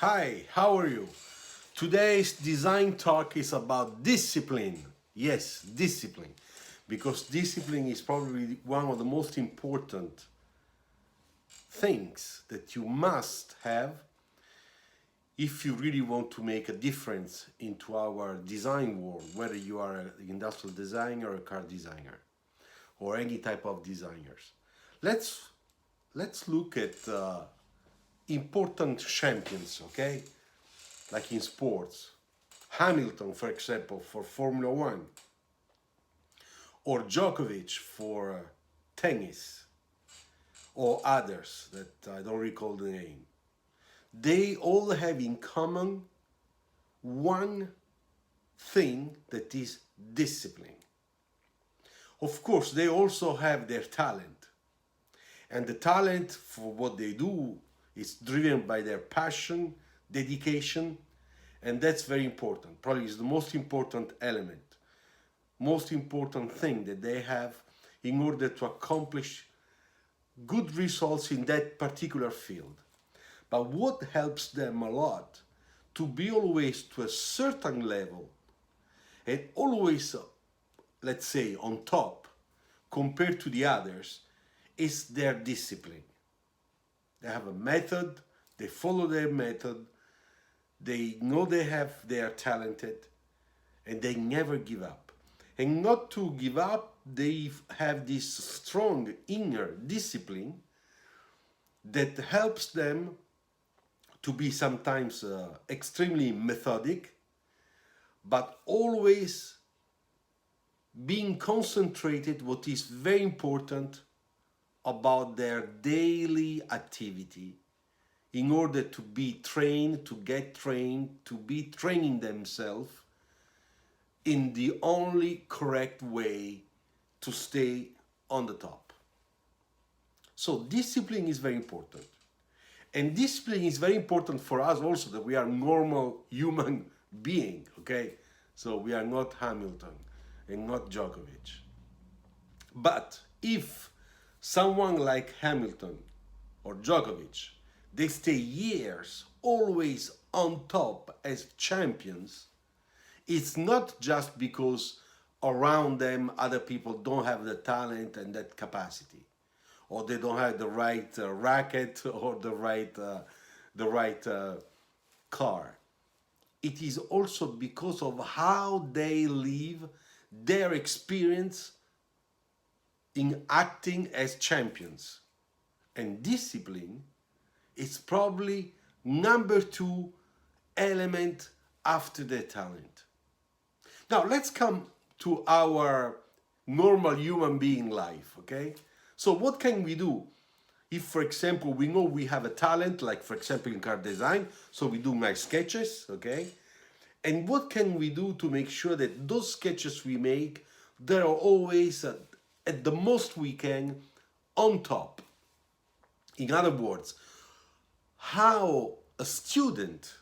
Hi, how are you? Today's design talk is about discipline. Yes, discipline. Because discipline is probably one of the most important things that you must have if you really want to make a difference into our design world, whether you are an industrial designer or a car designer or any type of designers. Let's let's look at important champions, okay? Like in sports. Hamilton, for example, for Formula One, or Djokovic for tennis, or others that I don't recall the name. They all have in common one thing that is discipline. Of course, they also have their talent, and the talent for what they do is driven by their passion, dedication, and that's very important. Probably is the most important element, most important thing that they have in order to accomplish good results in that particular field. But what helps them a lot to be always to a certain level and always, let's say, on top compared to the others is their discipline. They have a method, they follow their method, they know they are talented, and they never give up. And not to give up, they have this strong inner discipline that helps them to be sometimes extremely methodic, but always being concentrated what is very important about their daily activity in order to be trained, to get trained, to be training themselves in the only correct way to stay on the top. So discipline is very important. And discipline is very important for us also, that we are normal human being, okay? So we are not Hamilton and not Djokovic. But if someone like Hamilton or Djokovic, they stay years always on top as champions, it's not just because around them other people don't have the talent and that capacity, or they don't have the right racket or the right car. It is also because of how they live, their experience in acting as champions. And discipline is probably number two element after the talent. Now let's come to our normal human being life, okay? So what can we do if, for example, we know we have a talent, like for example in car design, so we do nice sketches, okay? And what can we do to make sure that those sketches we make, they're always at the most we can on top? In other words, how a student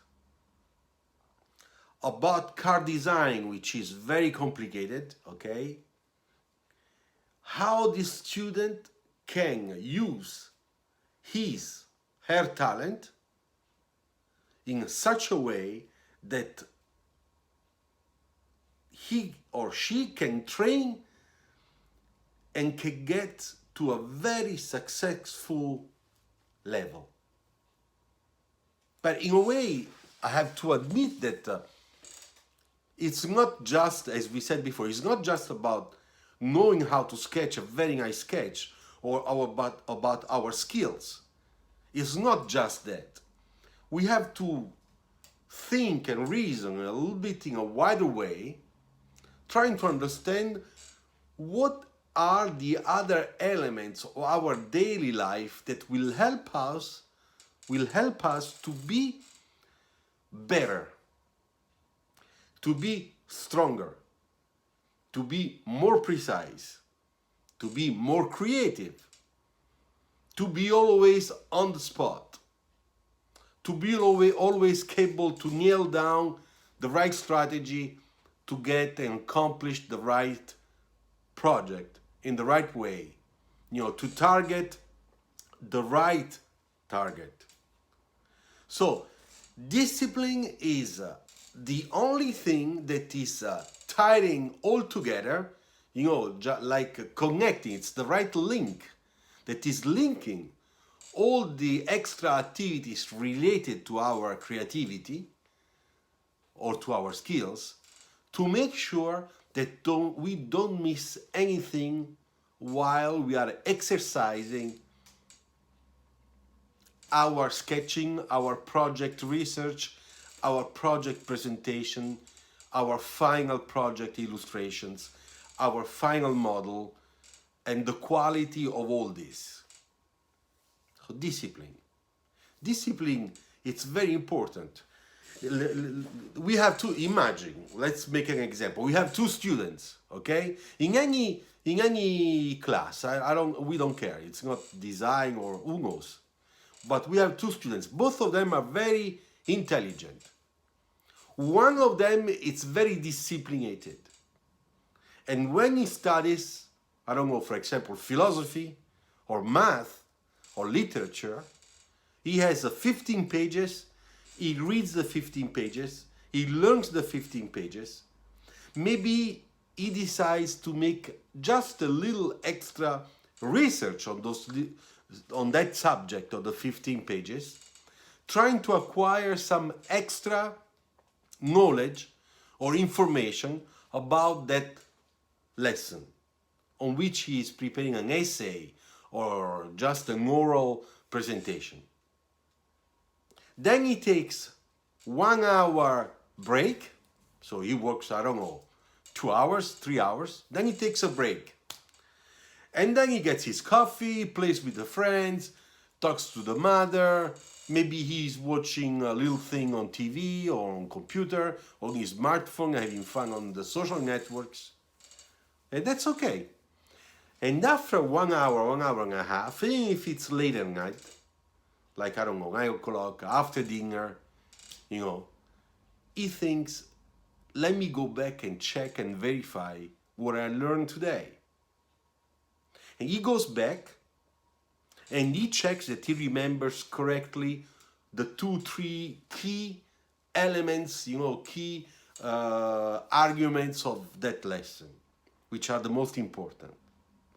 about car design, which is very complicated, okay? How this student can use her talent in such a way that he or she can train and can get to a very successful level. But in a way, I have to admit that it's not just, as we said before, it's not just about knowing how to sketch a very nice sketch or about our skills. It's not just that. We have to think and reason a little bit in a wider way, trying to understand what are the other elements of our daily life that will help us to be better, to be stronger, to be more precise, to be more creative, to be always on the spot, to be always capable to nail down the right strategy to get and accomplish the right project in the right way, to target the right target. So Discipline is the only thing that is tying all together, like connecting. It's the right link that is linking all the extra activities related to our creativity or to our skills to make sure that we don't miss anything while we are exercising our sketching, our project research, our project presentation, our final project illustrations, our final model, and the quality of all this. So discipline. Discipline, it's very important. We have to imagine, let's make an example. We have two students, okay? In any class, we don't care. It's not design or who knows. But we have two students. Both of them are very intelligent. One of them is very disciplinated. And when he studies, I don't know, for example, philosophy or math or literature, he has 15 pages, he reads the 15 pages, he learns the 15 pages. Maybe he decides to make just a little extra research on that subject of the 15 pages, trying to acquire some extra knowledge or information about that lesson on which he is preparing an essay or just an oral presentation. Then he takes 1 hour break, so he works, 2 hours, 3 hours, then he takes a break. And then he gets his coffee, plays with the friends, talks to the mother, maybe he's watching a little thing on TV or on computer, on his smartphone, having fun on the social networks. And that's okay. And after 1 hour, 1 hour and a half, even if it's late at night, like, 9 o'clock, after dinner, he thinks, let me go back and check and verify what I learned today. And he goes back and he checks that he remembers correctly the 2-3 key elements, key arguments of that lesson, which are the most important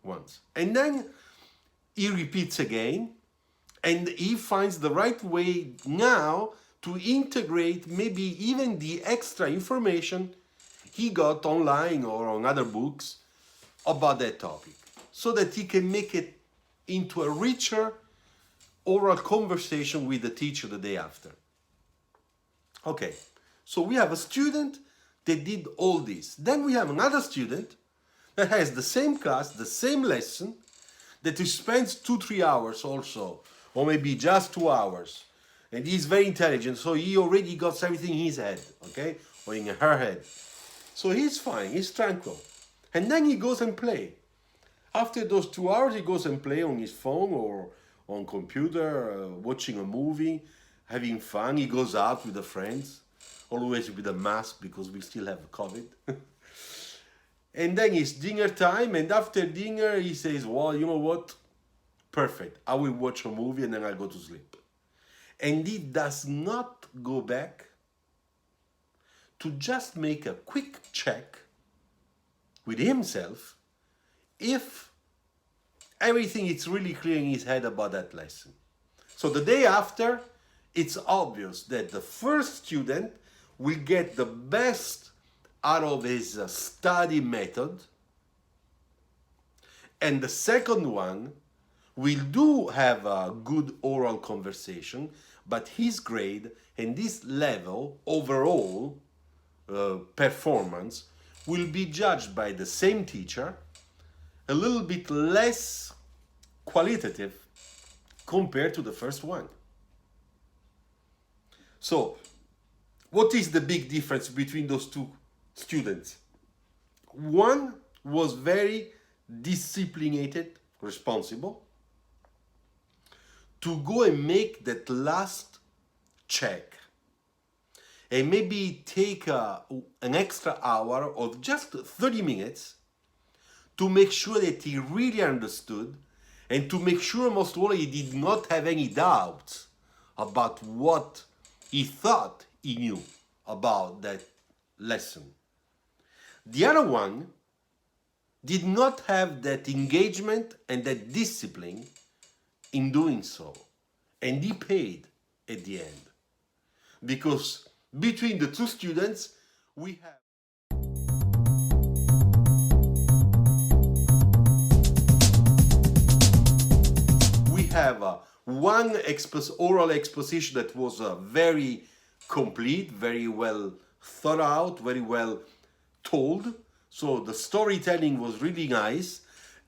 ones. And then he repeats again, and he finds the right way now to integrate maybe even the extra information he got online or on other books about that topic, so that he can make it into a richer oral conversation with the teacher the day after. Okay, so we have a student that did all this. Then we have another student that has the same class, the same lesson, that he spends 2-3 hours also, or maybe just 2 hours. And he's very intelligent, so he already got everything in his head, okay? Or in her head. So he's fine, he's tranquil. And then he goes and play. After those 2 hours, he goes and play on his phone or on computer, watching a movie, having fun. He goes out with the friends, always with a mask because we still have COVID. And then it's dinner time, and after dinner he says, well, you know what? Perfect. I will watch a movie and then I'll go to sleep. And he does not go back to just make a quick check with himself if everything is really clear in his head about that lesson. So the day after, it's obvious that the first student will get the best out of his study method, and the second one will do have a good oral conversation, but his grade and this level overall performance will be judged by the same teacher, a little bit less qualitative compared to the first one. So, what is the big difference between those two students? One was very disciplinated, responsible, to go and make that last check and maybe take an extra hour or just 30 minutes to make sure that he really understood, and to make sure, most of all, he did not have any doubts about what he thought he knew about that lesson. The other one did not have that engagement and that discipline in doing so. And he paid at the end. Because between the two students, we have one oral exposition that was very complete, very well thought out, very well told. So the storytelling was really nice.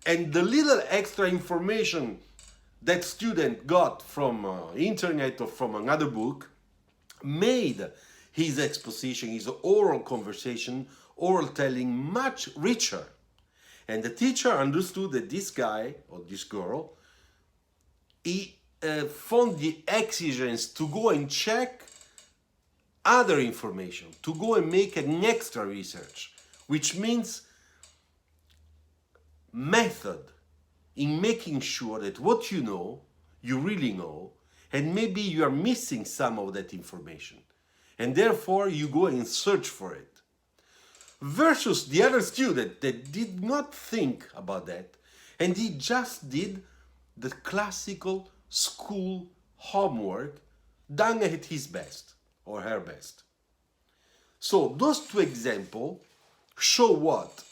And the little extra information that student got from internet or from another book made his exposition, his oral conversation, oral telling much richer. And the teacher understood that this guy or this girl, he found the exigence to go and check other information, to go and make an extra research, which means method in making sure that what you know, you really know, and maybe you are missing some of that information. And therefore you go and search for it. Versus the other student that did not think about that, and he just did the classical school homework done at his best or her best. So those two examples show what?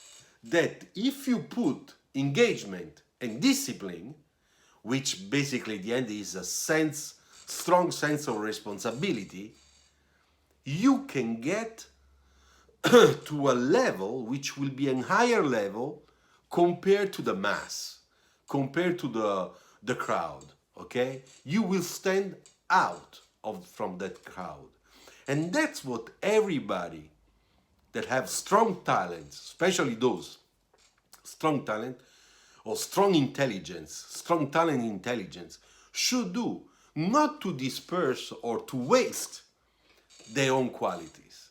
That if you put engagement and discipline, which basically at the end is a strong sense of responsibility, you can get to a level which will be a higher level compared to the mass, compared to the crowd, okay? You will stand out from that crowd. And that's what everybody that have strong talents, especially those strong talent or strong intelligence, strong talent intelligence, should do, not to disperse or to waste their own qualities.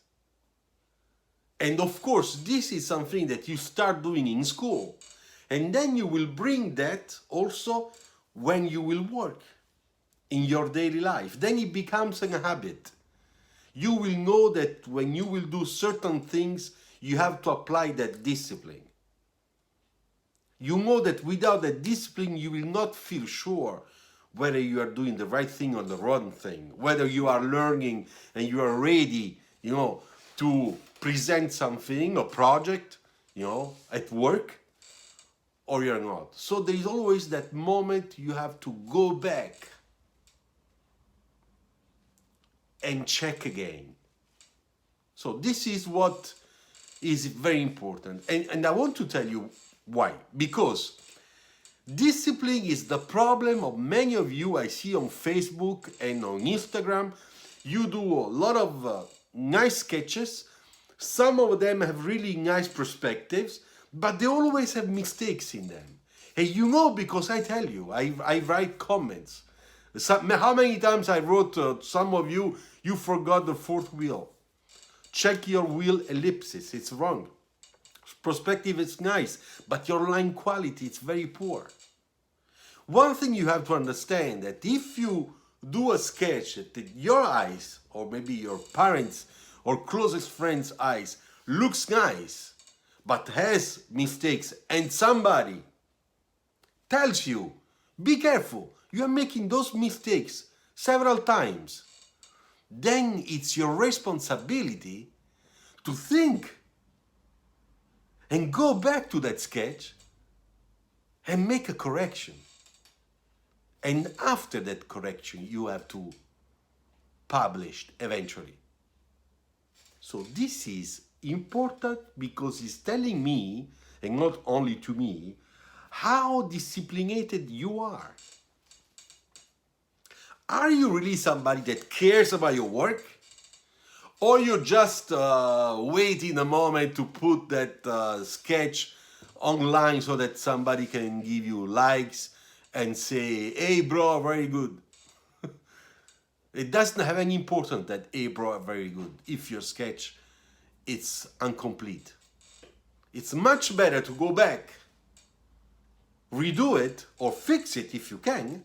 And of course, this is something that you start doing in school. And then you will bring that also when you will work in your daily life. Then it becomes a habit. You will know that when you will do certain things, you have to apply that discipline. You know that without that discipline, you will not feel sure whether you are doing the right thing or the wrong thing, whether you are learning and you are ready, to present something, a project, at work, or you're not. So there is always that moment you have to go back and check again. So this is what is very important. And I want to tell you why. Because discipline is the problem of many of you I see on Facebook and on Instagram. You do a lot of nice sketches. Some of them have really nice perspectives, but they always have mistakes in them. And because I tell you, I write comments. How many times I wrote some of you forgot the fourth wheel. Check your wheel ellipsis, it's wrong. Perspective is nice, but your line quality is very poor. One thing you have to understand that if you do a sketch that your eyes, or maybe your parents' or closest friend's eyes, looks nice, but has mistakes, and somebody tells you, be careful, you are making those mistakes several times, then it's your responsibility to think and go back to that sketch and make a correction. And after that correction, you have to publish eventually. So this is important because it's telling me, and not only to me, how disciplinated you are. Are you really somebody that cares about your work? Or you just waiting a moment to put that sketch online so that somebody can give you likes and say, hey bro, very good. It doesn't have any importance that, hey bro, very good, if your sketch is incomplete. It's much better to go back, redo it, or fix it if you can,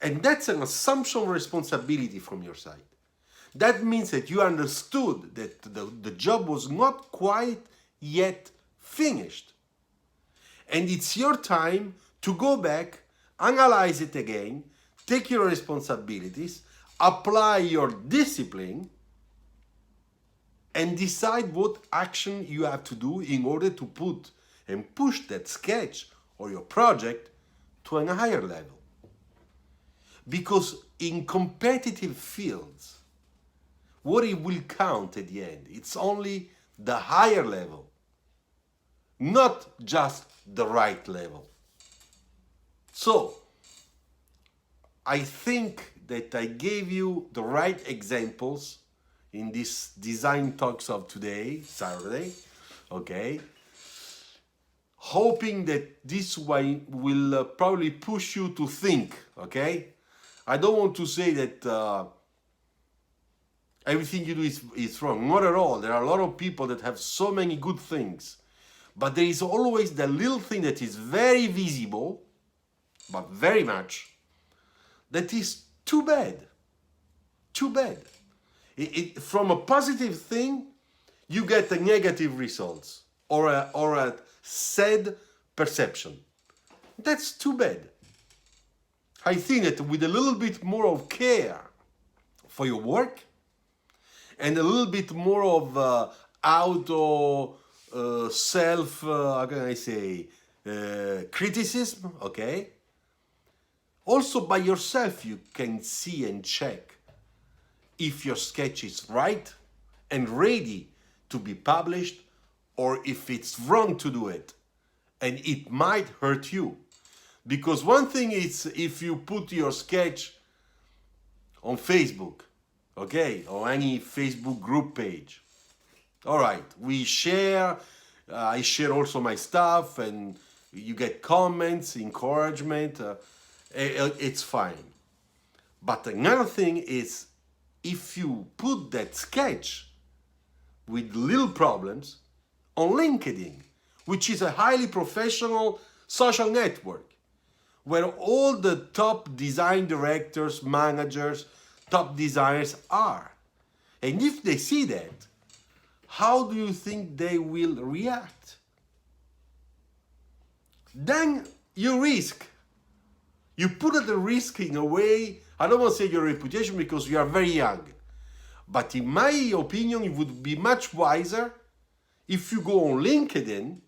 and that's an assumption of responsibility from your side. That means that you understood that the job was not quite yet finished. And it's your time to go back, analyze it again, take your responsibilities, apply your discipline, and decide what action you have to do in order to put and push that sketch or your project to a higher level. Because in competitive fields, what it will count at the end, it's only the higher level, not just the right level. So, I think that I gave you the right examples in this design talks of today, Saturday, okay? Hoping that this way will probably push you to think, okay? I don't want to say that everything you do is wrong. Not at all. There are a lot of people that have so many good things. But there is always the little thing that is very visible, but very much, that is too bad. Too bad. From a positive thing, you get a negative results or a sad perception. That's too bad. I think that with a little bit more of care for your work and a little bit more of self, how can I say, criticism, okay? Also by yourself you can see and check if your sketch is right and ready to be published or if it's wrong to do it. And it might hurt you. Because one thing is if you put your sketch on Facebook, okay, or any Facebook group page. All right, we share, I share also my stuff and you get comments, encouragement, it's fine. But another thing is if you put that sketch with little problems on LinkedIn, which is a highly professional social network, where all the top design directors, managers, top designers are. And if they see that, how do you think they will react? Then you risk. You put at the risk in a way, I don't want to say your reputation because you are very young. But in my opinion, it would be much wiser if you go on LinkedIn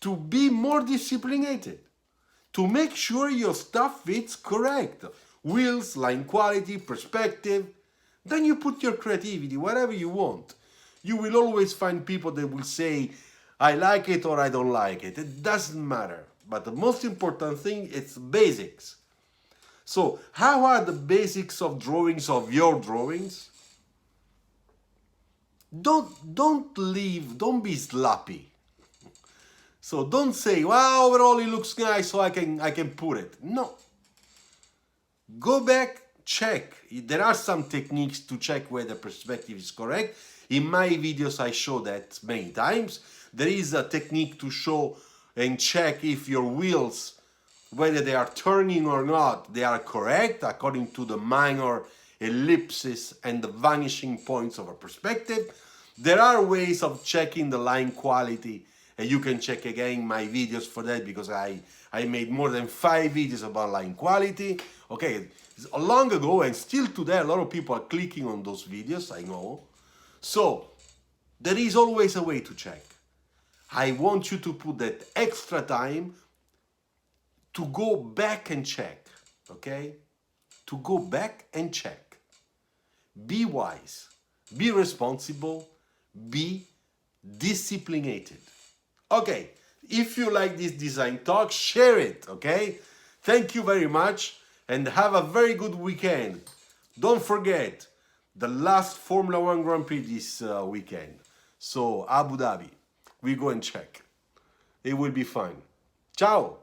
to be more disciplinated, to make sure your stuff fits correct. Wheels, line quality, perspective. Then you put your creativity, whatever you want. You will always find people that will say, I like it or I don't like it. It doesn't matter. But the most important thing is basics. So how are the basics of drawings, of your drawings? Don't be sloppy. So don't say, well, overall it looks nice, so I can put it. No. Go back, check. There are some techniques to check whether the perspective is correct. In my videos I show that many times. There is a technique to show and check if your wheels, whether they are turning or not, they are correct according to the minor ellipses and the vanishing points of a perspective. There are ways of checking the line quality, and you can check again my videos for that because I made more than 5 videos about line quality. Okay, long ago, and still today a lot of people are clicking on those videos, I know. So there is always a way to check. I want you to put that extra time to go back and check, okay? To go back and check. Be wise, be responsible, be disciplinated. Okay, if you like this design talk, share it, okay? Thank you very much and have a very good weekend. Don't forget, the last Formula 1 Grand Prix this weekend. So, Abu Dhabi, we go and check. It will be fun. Ciao!